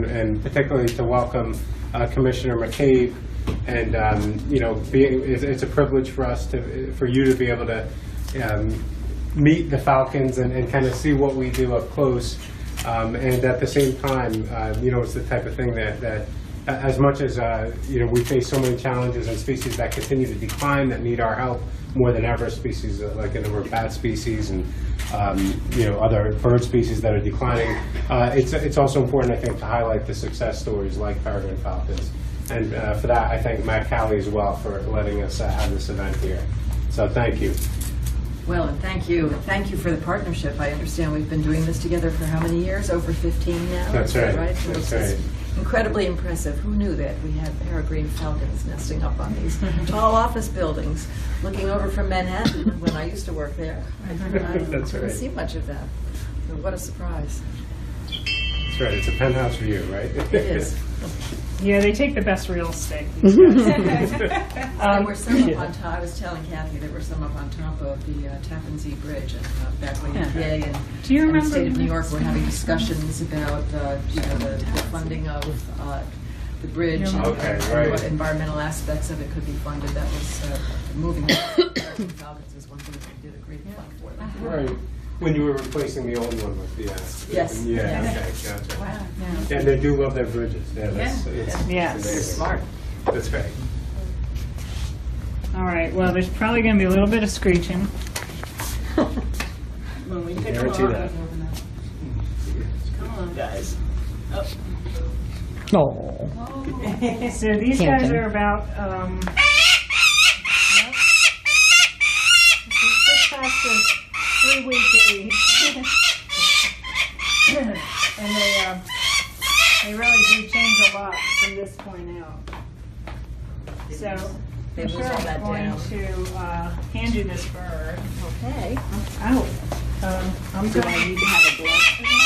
and particularly to welcome Commissioner McCabe. And it's a privilege for us for you to be able to meet the Falcons and kind of see what we do up close. And at the same time, it's the type of thing that as much as we face so many challenges and species that continue to decline that need our help more than ever, species like a number of bat species and other bird species that are declining. It's also important, I think, to highlight the success stories like peregrine falcons. And for that, I thank Matt Calley as well for letting us have this event here. So thank you. Well, and thank you for the partnership. I understand we've been doing this together for how many years? Over 15 now? That's right. That's right. Incredibly impressive. Who knew that we had peregrine falcons nesting up on these tall office buildings, looking over from Manhattan when I used to work there. I didn't see much of that. So what a surprise. That's right. It's a penthouse view, right? It is. Yeah, they take the best real estate. These guys. There were some up on top. I was telling Kathy there were some up on top of the Tappan Zee Bridge and back when EPA and the state of New York were having discussions about the funding of the bridge and what environmental aspects of it could be funded. That was moving. Falcons is one thing that they did a great fund for them. Right. When you were replacing the old one with the yes. Yeah. Okay. Gotcha. Wow. Yeah. And they do love their bridges. Yeah. That's Yes. Smart. That's great. All right. Well, there's probably going to be a little bit of screeching. When we pick them Guarantee up. that. Come on, guys. Oh. So these guys are about. Just past the 3-week age. And they really do change a lot from this point out. So They I'm lose sure all I'm that going down. to hand you this bird. Okay. Ow. I'm Do going I need to have a glove for that?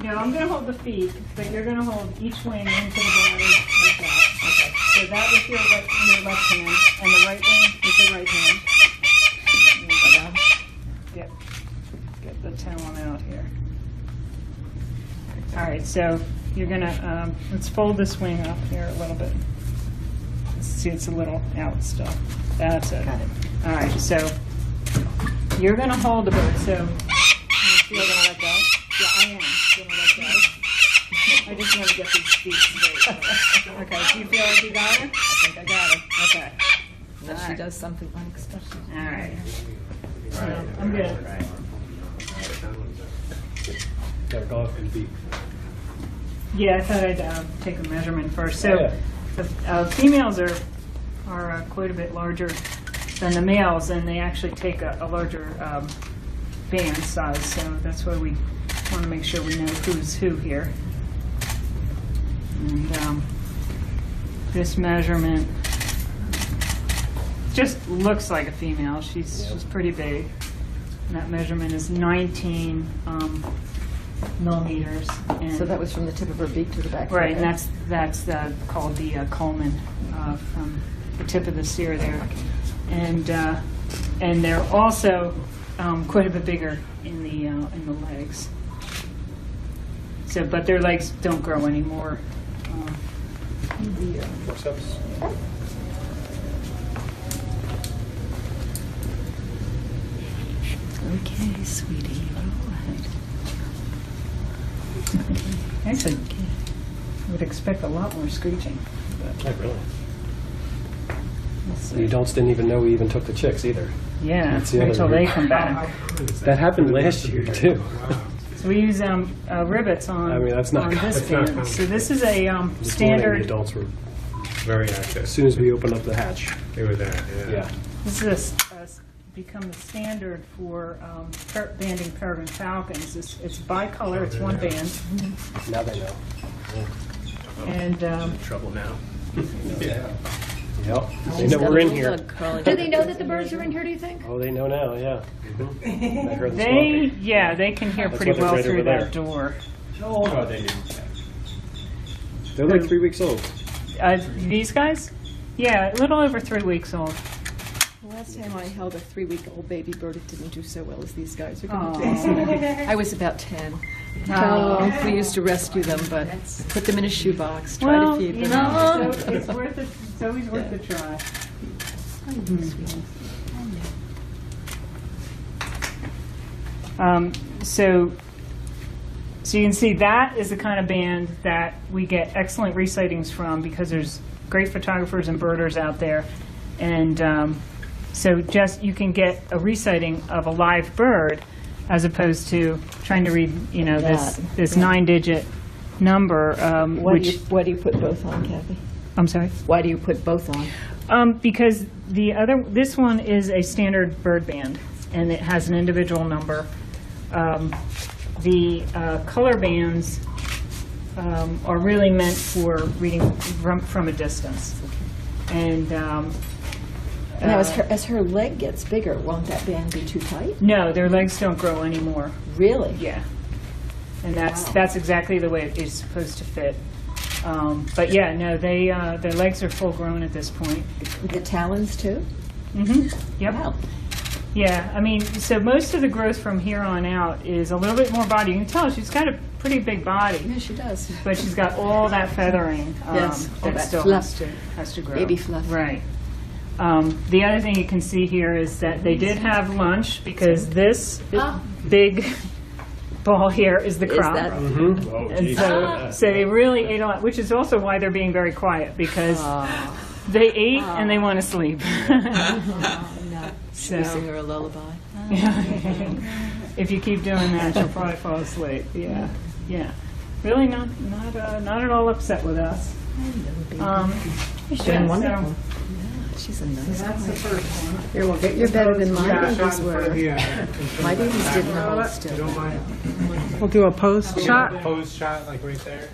No, I'm going to hold the feet, but you're going to hold each wing into the body like that. Okay. So that with your left hand, and the right wing with the right hand. Get the talon out here. All right, so you're going to, let's fold this wing up here a little bit. See, it's a little out still. That's it. Got it. All right, so you're going to hold the bird. So you're going to let go. Yeah, I am going to let go. I just want to get these feet straight. Okay, do you feel like you got her? I think I got her. Okay. Unless she does something unexpected. All right. I'm good. Got to go off and beat. Yeah, I thought I'd take a measurement first. So the females are quite a bit larger than the males, and they actually take a larger band size. So that's why we want to make sure we know who's who here. And this measurement just looks like a female. She's pretty big. And that measurement is 19 millimeters. And So that was from the tip of her beak to the back. right, and that's called the culmen from the tip of the cere there. And they're also quite a bit bigger in the legs. So, but their legs don't grow anymore. Forceps. Okay, sweetie, go ahead. Actually, I would expect a lot more screeching. Oh, really? Let's see. The adults didn't even know we even took the chicks either. Yeah, That's the wait other till they weird- come back. That happened last year, too. So we use rivets on, I mean, that's not on common. this It's not band. common. So this is a This morning, the standard. adults were, Very active. as soon as we opened up the hatch. They were there. Yeah. This is become the standard for banding peregrine falcons. It's bicolor. It's one band, Now they know. and Trouble now. Yeah. Yep. They know we're in here. Do they know that the birds are in here, do you think? Oh, they know now, yeah. I heard the they can hear That's pretty what they're well right through over that there. door. How old are they? They're like 3 weeks old. These guys, yeah, a little over 3 weeks old. The last time I held a 3-week-old baby bird, it didn't do so well as these guys are Aw. going to do. I was about 10. We used to rescue them, but put them in a shoebox, try to feed them. So it's worth it. It's always worth a try. So you can see that is the kind of band that we get excellent resightings from because there's great photographers and birders out there. And so just you can get a resighting of a live bird as opposed to trying to read, you know, this 9-digit number. Why do you put both on, Kathy? I'm sorry? Why do you put both on? Because this one is a standard bird band, and it has an individual number. The color bands are really meant for reading from a distance. And Now, as her leg gets bigger, won't that band be too tight? no, their legs don't grow anymore. Really? Yeah, and that's exactly the way it is supposed to fit. But yeah, no, their legs are full grown at this point. The talons, too? Mm-hmm. Yep. Wow. Yeah, I mean, so most of the growth from here on out is a little bit more body. You can tell she's got a pretty big body, Yeah, she does. but she's got all that feathering Yes, all that that still fluff. has to grow. Baby fluff. Right. The other thing you can see here is that they did have lunch because this big ball here is the crop. that- Oh, And geez. so they really ate a lot, which is also why they're being very quiet because they ate and they want to sleep. Should we sing her a lullaby? If you keep doing that, she'll probably fall asleep. Yeah, yeah. Really not at all upset with us. She's Yeah, doing so- wonderful. She's a nice That's the boy. first one. Here, well, you're better than my Yeah, babies shot in front were. of the, My babies didn't hold you still. don't mind? We'll do a post shot. Pose shot, like right there.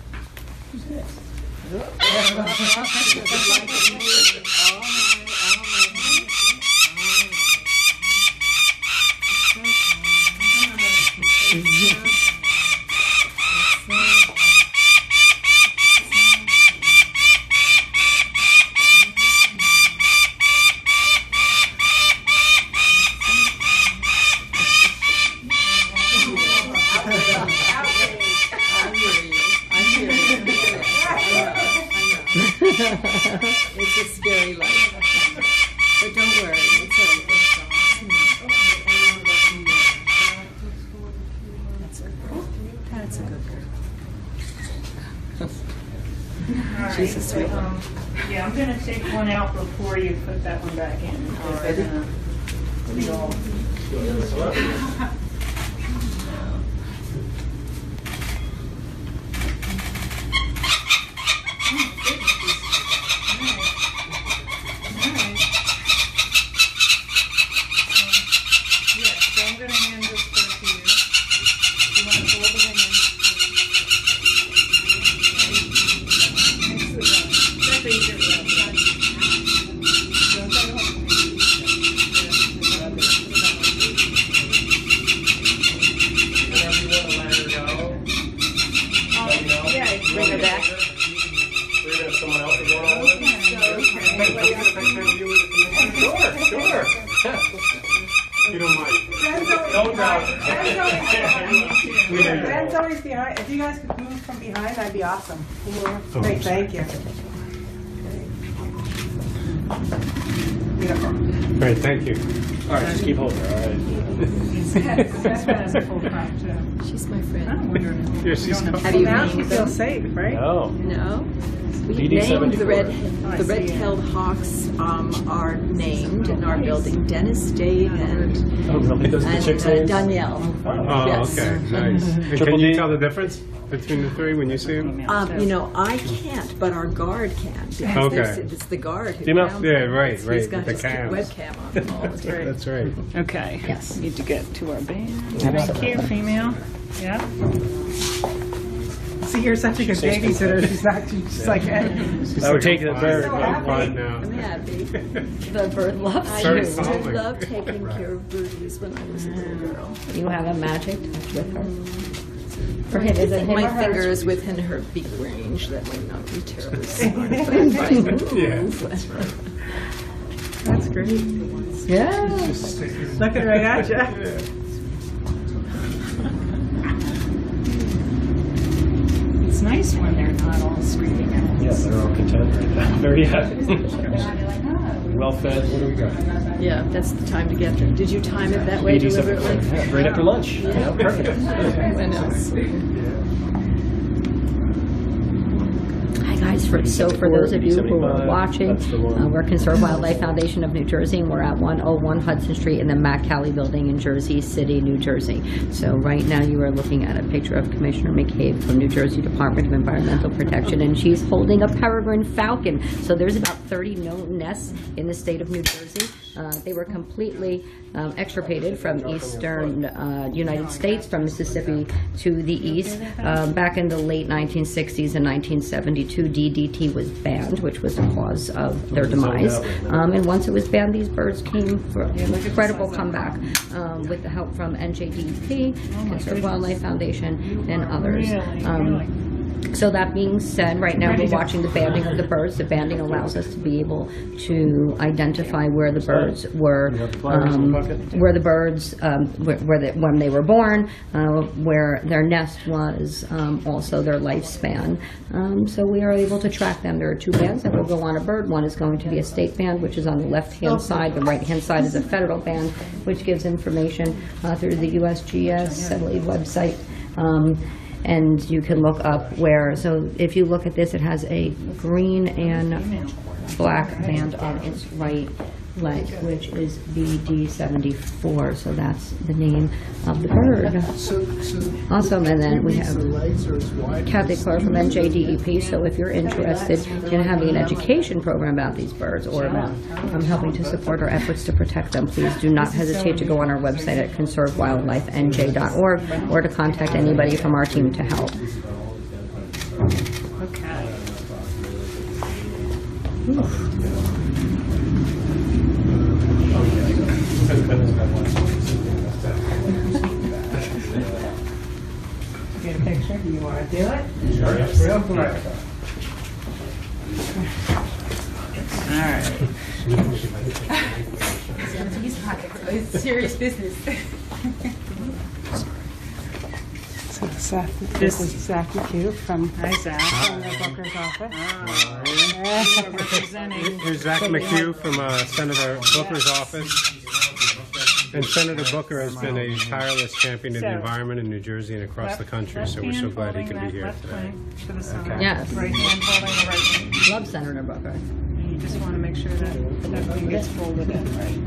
It's a scary life. But don't worry, it's over. That's a good girl. She's a sweet one. Yeah, I'm going to take one out before you put that one back in. So I'm going to hand this bird to you. You want to hold it in? That's what you get without that. Don't take it home. Whenever you want to let her go, let me know. Yeah, You bring her want me to back. Bring her if someone else is going on with it? Sure. You don't mind. No doubt. Ben's always behind. If you guys could move from behind, that'd be awesome. Great, thank you. Beautiful. Great, thank you. All right, just keep holding her, all right? This one has a full crop too. She's my I'm friend. wondering. Here, she's Have you Now she named feels them? safe, right? No. No. We DD named 74. the red-tailed hawks are named in our building. Dennis, Dave, and Oh, really? Those are the chicks' names? Danielle. Oh, Yes. okay, nice. And can Triple you D? tell the difference between the three when you see them? You know, I can't, but our guard can. Because Okay. it's the guard who Female? counts Yeah, them. right, He's right, got with the his cams. webcam on them all the time. That's right. Okay. Yes. Need to get to our band. Thank you, female. Yeah. See, you're such a good babysitter. She's not. She's like, I would take the bird. So I'm happy. fine now. I'm happy. The bird loves Very you. I calming. loved taking care of birdies when I was a little girl. You have a magic touch with her. For him, Is it him or my her? finger is within her beak range. That might not be terribly smart, but if I move. Yeah. that's great. Yeah. Looking right at you. It's nice when they're not all screaming at us. Yeah, they're all content right now. Very happy. Well fed. What do we got? Yeah, that's the time to get them. Did you time it that way 87%. deliberately? Yeah, right after lunch. Yeah, perfect. When else? Hi guys, for those of you who are watching, That's the one. we're Conserve Wildlife Foundation of New Jersey, and we're at 101 Hudson Street in the Matt Calley Building in Jersey City, New Jersey. So right now you are looking at a picture of Commissioner McCabe from New Jersey Department of Environmental Protection, and she's holding a peregrine falcon. So there's about 30 known nests in the state of New Jersey. They were completely extirpated from eastern United States, from Mississippi to the east. Back in the late 1960s and 1972, DDT was banned, which was the cause of their demise. And once it was banned, these birds came for an incredible comeback with the help from NJDEP, Conserve Wildlife Foundation, and others. So that being said, right now we're watching the banding of the birds. The banding allows us to be able to identify where the birds were, when they were born, where their nest was, also their lifespan. So we are able to track them. There are two bands that will go on a bird. One is going to be a state band, which is on the left-hand side. The right-hand side is a federal band, which gives information through the USGS satellite website. And you can look up where, so if you look at this, it has a green and black band on its right leg, which is BD74, so that's the name of the bird. Awesome, and then we have Kathy Clark from NJDEP, so if you're interested in having an education program about these birds or about helping to support our efforts to protect them, please do not hesitate to go on our website at conservewildlifenj.org or to contact anybody from our team to help. Okay. Get a picture? Do you want to do it? Sure. Real quick. All right. It's serious business. So this is Zach McHugh from Hi, Zach. the Booker's office. Representing. Here's Zach McHugh from Senator Booker's office. And Senator Booker has been a tireless champion of the environment in New Jersey and across the country, so we're so glad he can be here today. To the center. Yes. Right hand holding the right hand. Love Senator Booker. And you just want to make sure that that thing gets folded in right.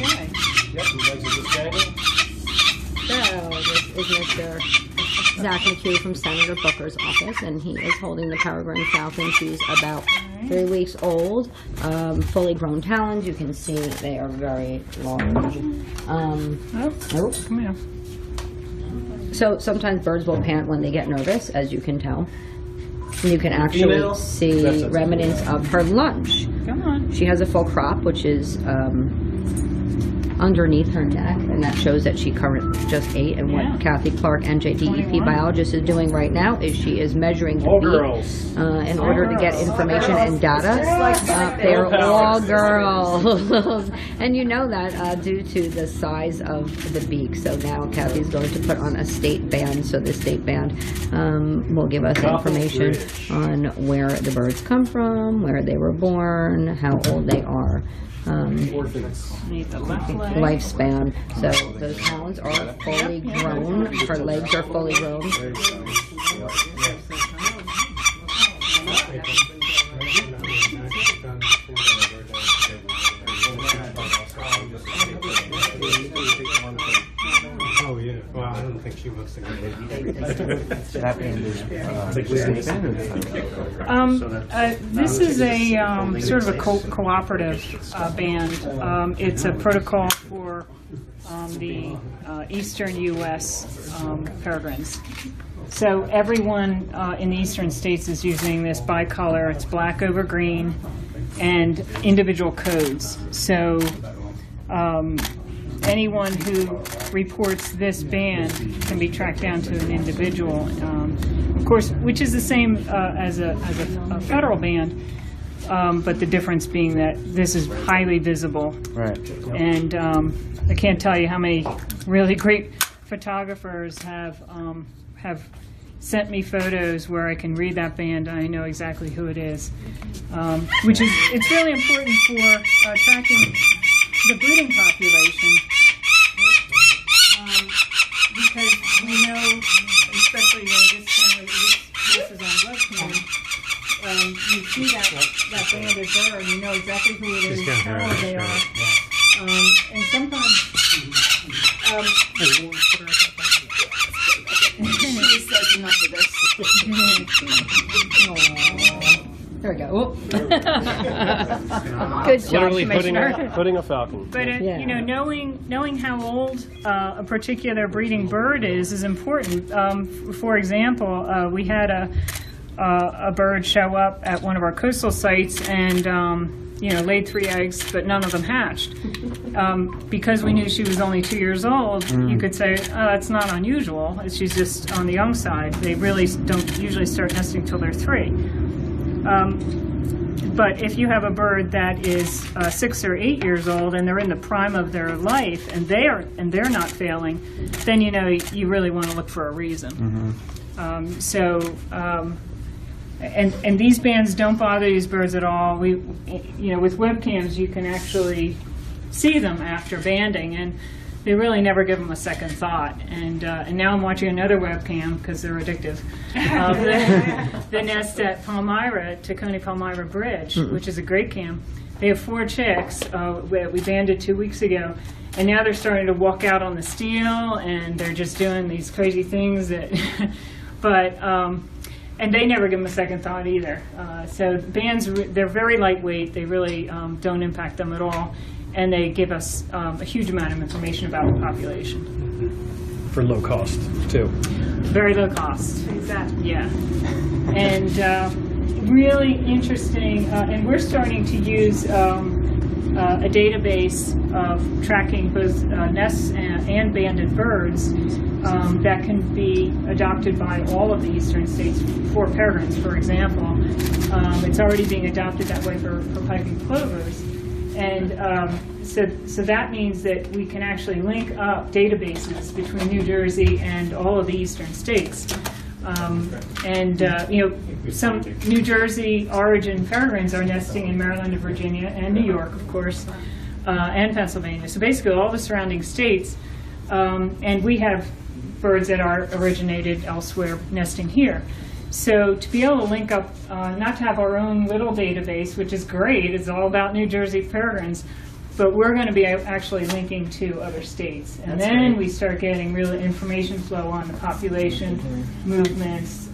Okay. Yep, you guys are just angle. So this is Mr. Zach McHugh from Senator Booker's office, and he is holding the peregrine falcon. She's about 3 weeks old, fully grown talons. You can see they are very large. Come here. So sometimes birds will pant when they get nervous, as you can tell. And you can actually see remnants of her lunch. Come on. She has a full crop, which is underneath her neck, and that shows that she currently just ate. And what Kathy Clark, NJDEP 21. biologist, is doing right now is she is measuring the beak in order to get information and data. They're all girls, and you know that due to the size of the beak. So now Kathy's going to put on a state band. So the state band will give us information on where the birds come from, where they were born, how old they are. Need the left leg. Lifespan. So those talons are fully grown. Her legs are fully grown. Oh, yeah. Well, I don't think she wants to go there. This is a sort of a cooperative band. It's a protocol for the eastern U.S. peregrines. So everyone in the eastern states is using this bicolor. It's black over green and individual codes. So anyone who reports this band can be tracked down to an individual, of course, which is the same as a federal band. but the difference being that this is highly visible. Right. And I can't tell you how many really great photographers have sent me photos where I can read that band and I know exactly who it is, which is, it's really important for tracking the breeding population, because we know, especially when this is on webcam, you see that band is there and you know exactly who it is, how old they are, and sometimes She says enough of this. There we go. Good job, Literally Commissioner. putting a falcon. But Yeah. you know, knowing how old a particular breeding bird is important. For example, we had a bird show up at one of our coastal sites and laid 3 eggs, but none of them hatched. Because we knew she was only 2 years old, you could say, oh, that's not unusual. She's just on the young side. They really don't usually start nesting till they're 3. But if you have a bird that is 6 or 8 years old and they're in the prime of their life and they're not failing, then you know you really want to look for a reason. And these bands don't bother these birds at all. With webcams you can actually see them after banding, and they really never give them a second thought. And now I'm watching another webcam because they're addictive. The nest at Tacony Palmyra Bridge, which is a great cam. They have 4 chicks. We banded 2 weeks ago, and now they're starting to walk out on the steel, and they're just doing these crazy things that, and they never give them a second thought either. So bands, they're very lightweight. They really don't impact them at all. And they give us a huge amount of information about the population. For low cost, too. Very low cost. Exactly. Yeah. And really interesting, and we're starting to use a database of tracking both nests and banded birds that can be adopted by all of the eastern states for peregrines, for example. It's already being adopted that way for piping plovers. And so that means that we can actually link up databases between New Jersey and all of the eastern states. Some New Jersey origin peregrines are nesting in Maryland and Virginia and New York, of course, and Pennsylvania. So basically all the surrounding states, and we have birds that are originated elsewhere nesting here. So to be able to link up, not to have our own little database, which is great, it's all about New Jersey peregrines, but we're going to be actually linking to other states. And then we start getting real information flow on the population, movements,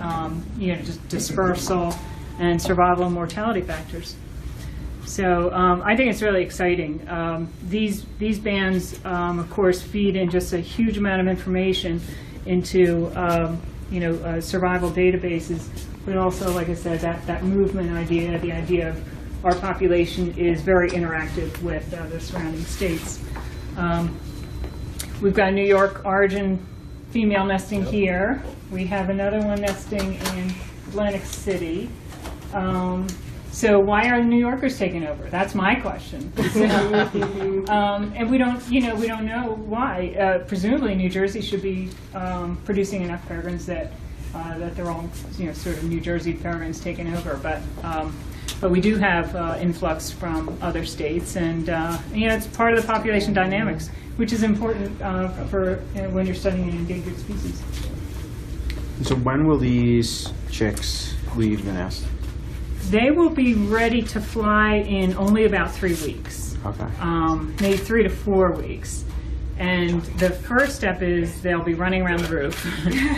just dispersal, and survival and mortality factors. So I think it's really exciting. These bands, of course, feed in just a huge amount of information into survival databases, but also, like I said, that movement idea, the idea of our population is very interactive with the surrounding states. We've got New York origin female nesting here. We have another one nesting in Atlantic City. So why are the New Yorkers taking over? That's my question. And we don't know why. Presumably New Jersey should be producing enough peregrines that they're all sort of New Jersey peregrines taking over. But we do have influx from other states, and it's part of the population dynamics, which is important for when you're studying an endangered species. So when will these chicks leave the nest? They will be ready to fly in only about 3 weeks. Okay. Maybe 3 to 4 weeks. And the first step is they'll be running around the roof.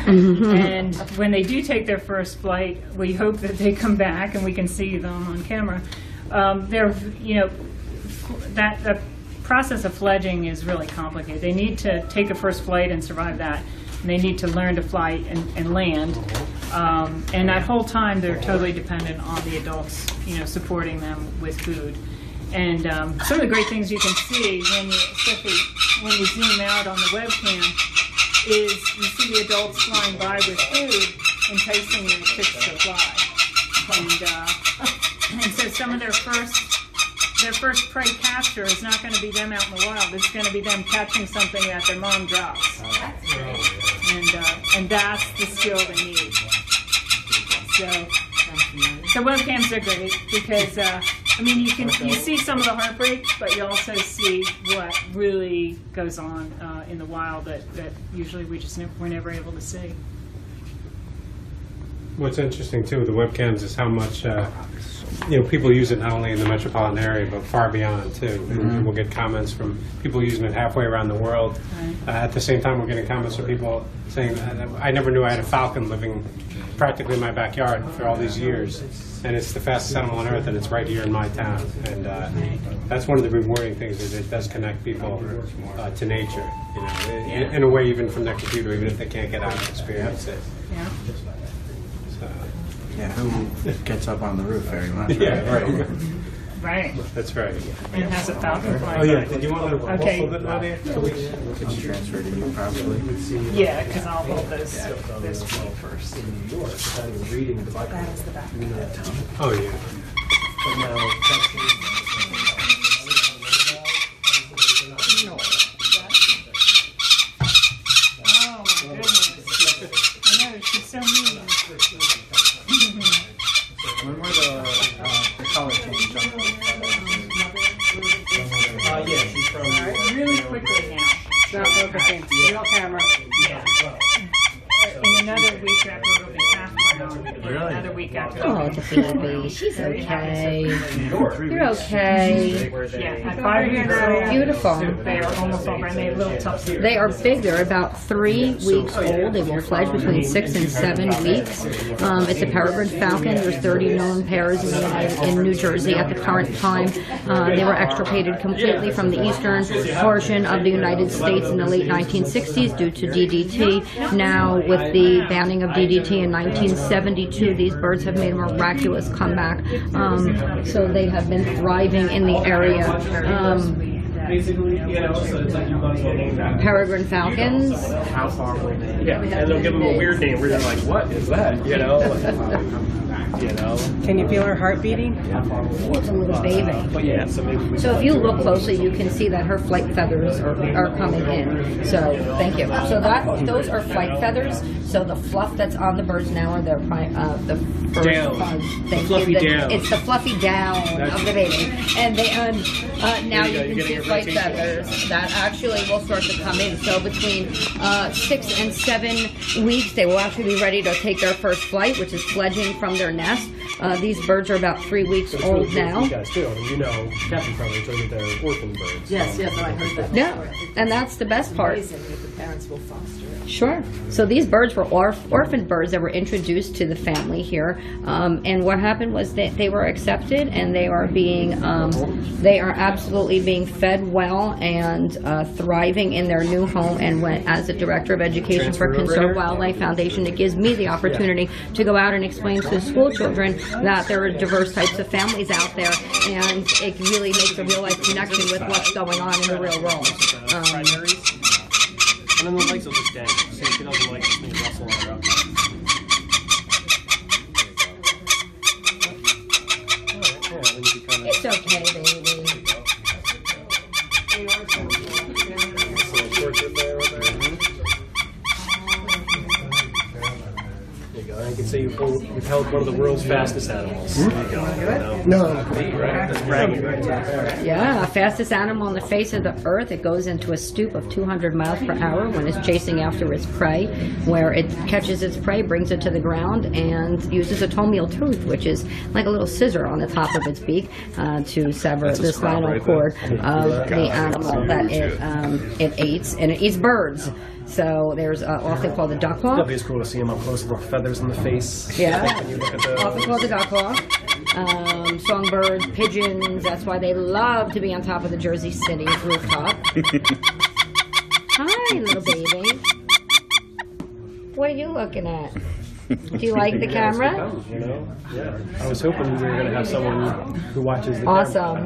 And when they do take their first flight, we hope that they come back and we can see them on camera. The process of fledging is really complicated. They need to take a first flight and survive that. And they need to learn to fly and land. And that whole time, they're totally dependent on the adults, supporting them with food. And some of the great things you can see, especially when you zoom out on the webcam, is you see the adults flying by with food, enticing the chicks to fly. And so some of their first prey capture is not going to be them out in the wild. It's going to be them catching something that their mom drops. And that's the skill they need. So webcams are great because you see some of the heartbreak, but you also see what really goes on in the wild that usually we're never able to see. What's interesting too with the webcams is how much people use it not only in the metropolitan area but far beyond too. And we'll get comments from people using it halfway around the world. At the same time, we're getting comments from people saying, "I never knew I had a falcon living practically in my backyard for all these years, and it's the fastest animal on earth, and it's right here in my town." And that's one of the rewarding things, is it does connect people to nature, in a way, even from their computer, even if they can't get out and experience it. Yeah. Yeah, who gets up on the roof very much? Yeah, right. Right. That's right. And has a falcon fly. Oh yeah. Did you want to Okay. hold it, Nadia? It's transferred to you probably. Yeah, because I'll hold this one first. In New York, I was reading the Bible. That is the back. You know that town. Oh yeah. But now, Oh my goodness. I know, she's so mean. When were the color change on yeah, she's from. Really quickly now. Not focusing. Real camera. Yeah. In another week after it'll be half brown. Another week after. Oh, the baby. She's okay. You're okay. Yeah, at 5 years old. Beautiful. They are almost all brown. They have little tufts. They are big. They're about 3 weeks old. They will fledge between 6 and 7 weeks. It's a peregrine falcon. There's 30 known pairs in New Jersey at the current time. They were extirpated completely from the eastern portion of the United States in the late 1960s due to DDT. Now, with the banning of DDT in 1972, these birds have made a miraculous comeback. So they have been thriving in the area. Basically, so it's like you might as well name that. Peregrine falcons. how far were they? Yeah, and they'll give them a weird name. We're just like, what is that? Can you feel her heart beating? It's a little baby. But yeah, so maybe. So if you look closely, you can see that her flight feathers are coming in. So thank you. So those are flight feathers. So the fluff that's on the birds now are the first Down. fuzz. The fluffy down. It's the fluffy down of the baby. And they now There you you go. can see flight feathers that actually will start to come in. So between 6 and 7 weeks, they will actually be ready to take their first flight, which is fledging from their nest. These birds are about 3 weeks old now. You guys too. I mean, Captain probably told you they're orphan birds. Yes, I heard that. Yeah, and that's the best part. Amazing that the parents will foster it. Sure. So these birds were orphan birds that were introduced to the family here, and what happened was that they were accepted, and they are absolutely being fed well and thriving in their new home. And as the director of education for Conserve Wildlife Foundation, it gives me the opportunity to go out and explain to the school children that there are diverse types of families out there, and it really makes a real life connection with what's going on in the real world. Primaries. And then the legs will just dang. See if she doesn't like just me rustling her up. It's okay, baby. There you go. I can say you've held one of the world's fastest animals. There you go. No. Right? That's bragging right there. Yeah, fastest animal on the face of the earth. It goes into a stoop of 200 miles per hour when it's chasing after its prey, where it catches its prey, brings it to the ground, and uses a tomial tooth, which is like a little scissor on the top of its beak, to sever the spinal cord of the animal that it eats. And it eats birds. So there's often called a duck hawk. Definitely is cool to see them up close with the feathers in the face. Yeah, When you look at the, often called a duck hawk. Songbirds, pigeons, that's why they love to be on top of the Jersey City rooftop. Hi, little baby. What are you looking at? Do you like the camera? Yeah. I was hoping we were going to have someone who watches the Awesome.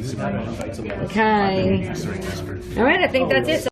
camera. Okay. All right, I think that's it. So